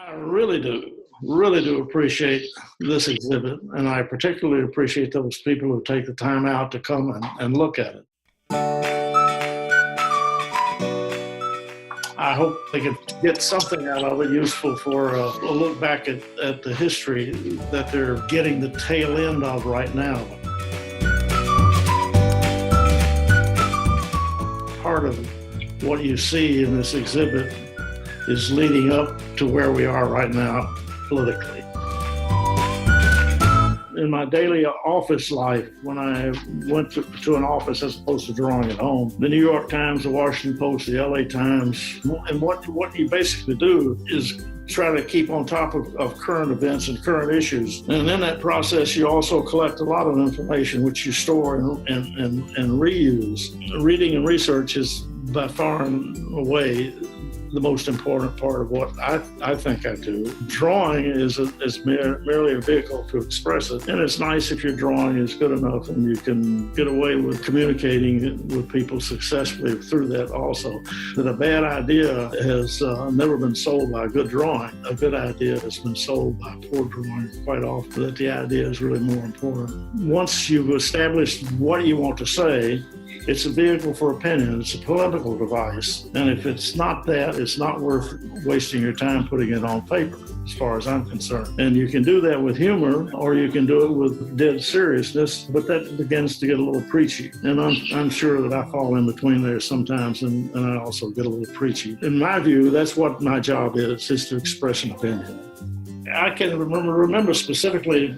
I really do appreciate this exhibit, and I particularly appreciate those people who take the time out to come and look at it. I hope they could get something out of it useful for a look back at the history that they're getting the tail end of right now. Part of what you see in this exhibit is leading up to where we are right now politically. In my daily office life, when I went to an office as opposed to drawing at home, the New York Times, the Washington Post, the LA Times, and what you basically do is try to keep on top of current events and current issues. And in that process, you also collect a lot of information which you store and reuse. Reading and research is by far and away the most important part of what I think I do. Drawing is merely a vehicle to express it. And it's nice if your drawing is good enough and you can get away with communicating with people successfully through that also. That a bad idea has never been sold by a good drawing. A good idea has been sold by poor drawing quite often, that the idea is really more important. Once you've established what you want to say, it's a vehicle for opinion. It's a political device. And if it's not that, it's not worth wasting your time putting it on paper, as far as I'm concerned. And you can do that with humor, or you can do it with dead seriousness, but that begins to get a little preachy. And I'm sure that I fall in between there sometimes, and I also get a little preachy. In my view, that's what my job is to express an opinion. I can remember specifically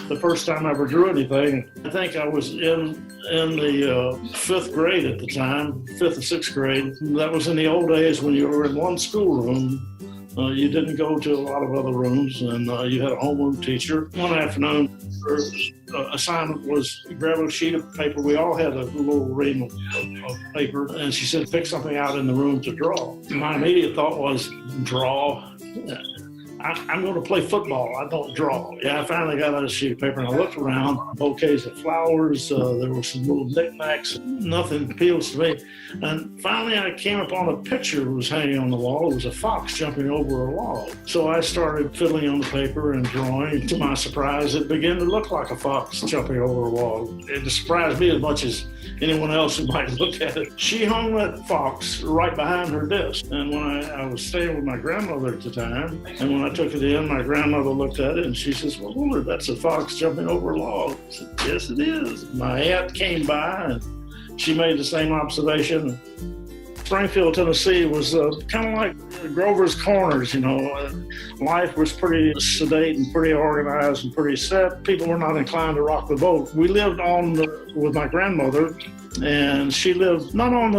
the first time I ever drew anything. I think I was in the fifth grade at the time, fifth or sixth grade. That was in the old days when you were in one schoolroom. You didn't go to a lot of other rooms, and you had a homeroom teacher. One afternoon, her assignment was grab a sheet of paper. We all had a little ream of paper, and she said, pick something out in the room to draw. My immediate thought was, draw? I'm going to play football. I don't draw. Yeah, I finally got out a sheet of paper and I looked around. Bouquets of flowers. There were some little knickknacks. Nothing appeals to me. And finally, I came upon a picture that was hanging on the wall. It was a fox jumping over a log. So I started fiddling on the paper and drawing. To my surprise, it began to look like a fox jumping over a log. It surprised me as much as anyone else who might look at it. She hung that fox right behind her desk. And when I was staying with my grandmother at the time, and when I took it in, my grandmother looked at it and she says, well, Willard, that's a fox jumping over a log. I said, yes, it is. My aunt came by and she made the same observation. Springfield, Tennessee was kind of like Grover's Corners, you know. Life was pretty sedate and pretty organized and pretty set. People were not inclined to rock the boat. We lived with my grandmother, and she lived not on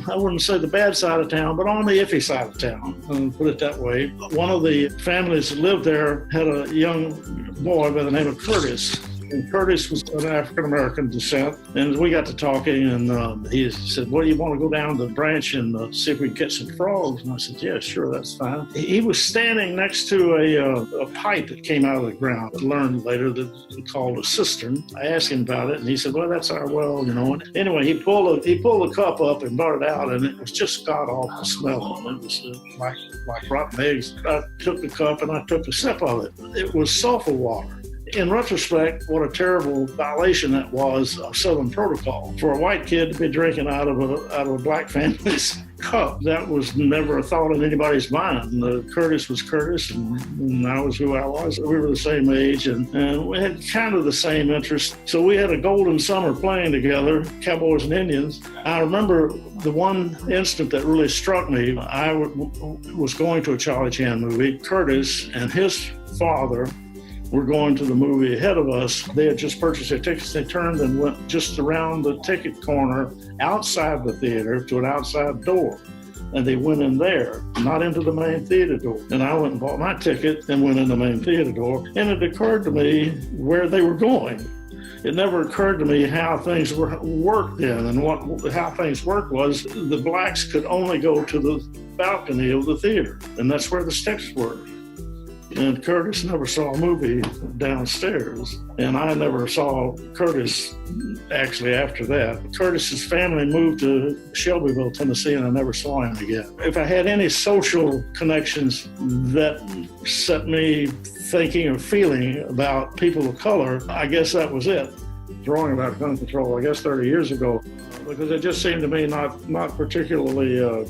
I wouldn't say the bad side of town, but on the iffy side of town, and put it that way. One of the families that lived there had a young boy by the name of Curtis. And Curtis was of African-American descent, and we got to talking, and he said, well, you want to go down the branch and see if we can catch some frogs? And I said, yeah, sure, that's fine. He was standing next to a pipe that came out of the ground. I learned later that it's called a cistern. I asked him about it, and he said, well, that's our well, you know. And anyway, he pulled the cup up and brought it out, and it was just god-awful smelling. It was like rotten eggs. I took the cup, and I took a sip of it. It was sulfur water. In retrospect, what a terrible violation that was of Southern protocol. For a white kid to be drinking out of a black family's cup, that was never a thought in anybody's mind. Curtis was Curtis, and I was who I was. We were the same age, and we had kind of the same interests. So we had a golden summer playing together, Cowboys and Indians. I remember the one instant that really struck me. I was going to a Charlie Chan movie. Curtis and his father were going to the movie ahead of us. They had just purchased their tickets. They turned and went just around the ticket corner outside the theater to an outside door. And they went in there, not into the main theater door. And I went and bought my ticket and went in the main theater door. And it occurred to me where they were going. It never occurred to me how things worked then. And how things worked was the blacks could only go to the balcony of the theater. And that's where the steps were. And Curtis never saw a movie downstairs. And I never saw Curtis actually after that. Curtis's family moved to Shelbyville, Tennessee, and I never saw him again. If I had any social connections that set me thinking or feeling about people of color, I guess that was it. Drawing about gun control, I guess 30 years ago, because it just seemed to me not particularly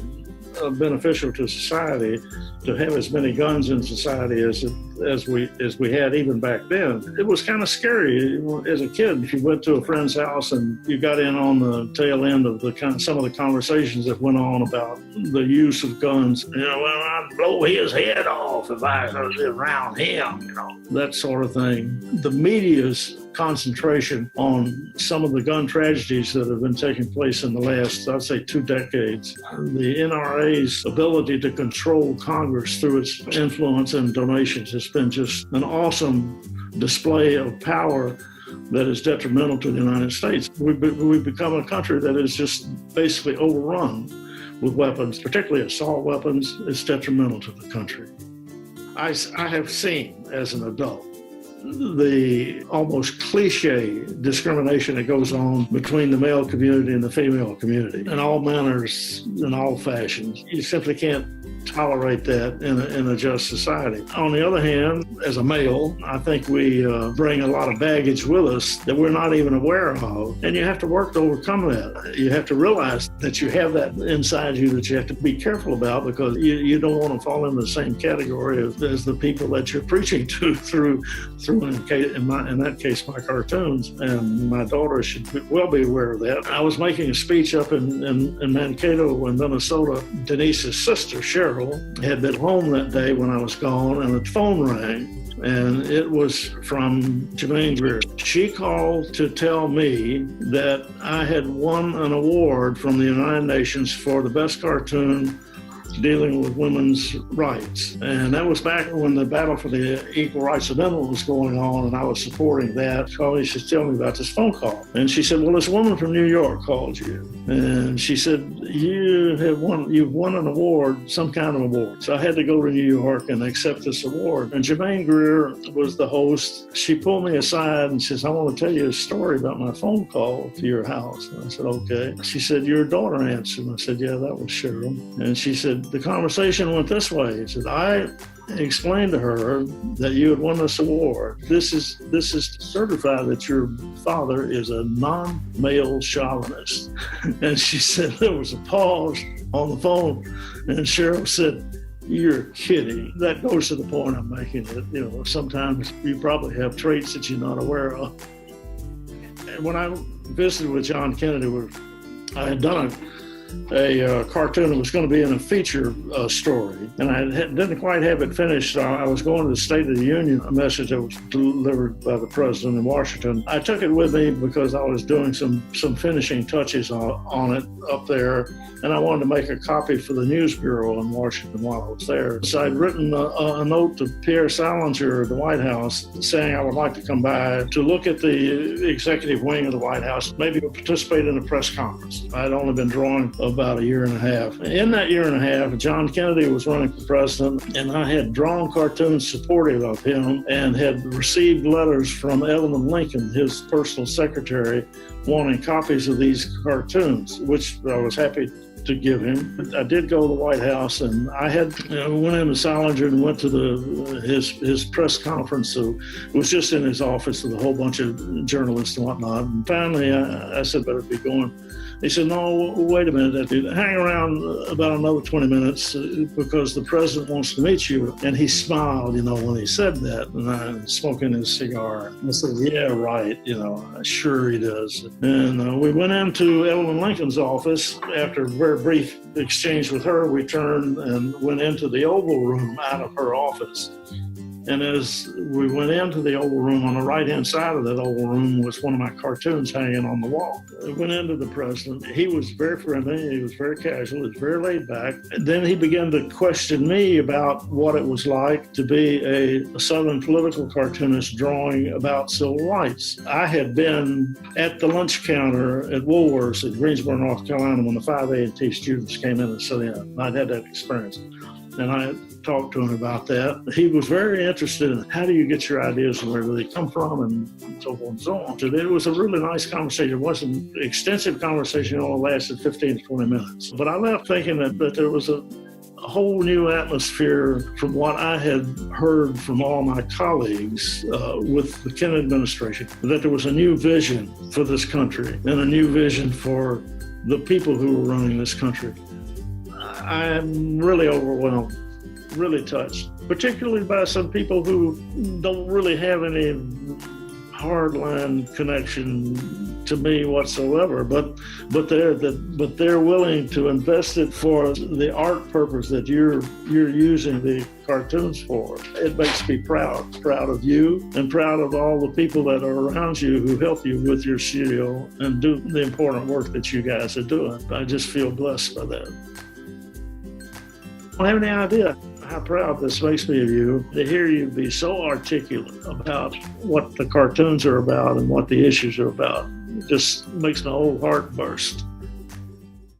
beneficial to society to have as many guns in society as we had even back then. It was kind of scary as a kid. If you went to a friend's house and you got in on the tail end of some of the conversations that went on about the use of guns, well, I'd blow his head off if I was around him, that sort of thing. The media's concentration on some of the gun tragedies that have been taking place in the last, I'd say, 2 decades. The NRA's ability to control Congress through its influence and donations has been just an awesome display of power that is detrimental to the United States. We've become a country that is just basically overrun with weapons, particularly assault weapons. It's detrimental to the country. I have seen as an adult the almost cliche discrimination that goes on between the male community and the female community in all manners, in all fashions. You simply can't tolerate that in a just society. On the other hand, as a male, I think we bring a lot of baggage with us that we're not even aware of, and you have to work to overcome that. You have to realize that you have that inside you that you have to be careful about, because you don't want to fall in the same category as the people that you're preaching to through in that case, my cartoons. And my daughter should well be aware of that. I was making a speech up in Mankato in Minnesota. Denise's sister, Cheryl, had been home that day when I was gone, and the phone rang. And it was from Jermaine Greer. She called to tell me that I had won an award from the United Nations for the best cartoon dealing with women's rights. And that was back when the battle for the Equal Rights Amendment was going on, and I was supporting that. So she told me about this phone call. And she said, well, this woman from New York called you. And she said, you've won an award, some kind of award. So I had to go to New York and accept this award. And Jermaine Greer was the host. She pulled me aside and says, I want to tell you a story about my phone call to your house. And I said, okay. She said, your daughter answered. And I said, yeah, that was Cheryl. And she said, the conversation went this way. She said, I explained to her that you had won this award. This is to certify that your father is a non-male chauvinist. And she said there was a pause on the phone, and Cheryl said, you're kidding. That goes to the point I'm making. That sometimes you probably have traits that you're not aware of. And when I visited with John Kennedy, I had done a cartoon that was going to be in a feature story, and I didn't quite have it finished. I was going to the State of the Union, a message that was delivered by the president in Washington. I took it with me because I was doing some finishing touches on it up there, and I wanted to make a copy for the News Bureau in Washington while I was there. So I'd written a note to Pierre Salinger at the White House saying I would like to come by to look at the executive wing of the White House, maybe participate in a press conference. I'd only been drawing about a year and a half. In that year and a half, John Kennedy was running for president, and I had drawn cartoons supportive of him and had received letters from Evelyn Lincoln, his personal secretary, wanting copies of these cartoons, which I was happy to give him. I did go to the White House, and I had went in with Salinger and went to his press conference. So it was just in his office with a whole bunch of journalists and whatnot. And finally, I said, better be going. He said, no, wait a minute. Hang around about another 20 minutes because the president wants to meet you. And he smiled, when he said that. And I was smoking his cigar. I said, yeah, right. Sure he does. And we went into Evelyn Lincoln's office. After a very brief exchange with her, we turned and went into the Oval Room out of her office. And as we went into the Oval Room, on the right-hand side of that Oval Room was one of my cartoons hanging on the wall. I went into the president. He was very friendly. He was very casual. He was very laid back. And then he began to question me about what it was like to be a Southern political cartoonist drawing about civil rights. I had been at the lunch counter at Woolworths in Greensboro, North Carolina, when the 5A and T students came in and sat in. I'd had that experience. And I talked to him about that. He was very interested in how do you get your ideas and where do they come from and so forth and so on. So it was a really nice conversation. It wasn't an extensive conversation. It only lasted 15 to 20 minutes. But I left thinking that there was a whole new atmosphere from what I had heard from all my colleagues with the Kennedy administration, that there was a new vision for this country and a new vision for the people who were running this country. I'm really overwhelmed, really touched, particularly by some people who don't really have any hardline connection to me whatsoever, but they're willing to invest it for the art purpose that you're using the cartoons for. It makes me proud of you and proud of all the people that are around you who help you with your studio and do the important work that you guys are doing. I just feel blessed by that. I don't have any idea how proud this makes me of you to hear you be so articulate about what the cartoons are about and what the issues are about. It just makes my whole heart burst.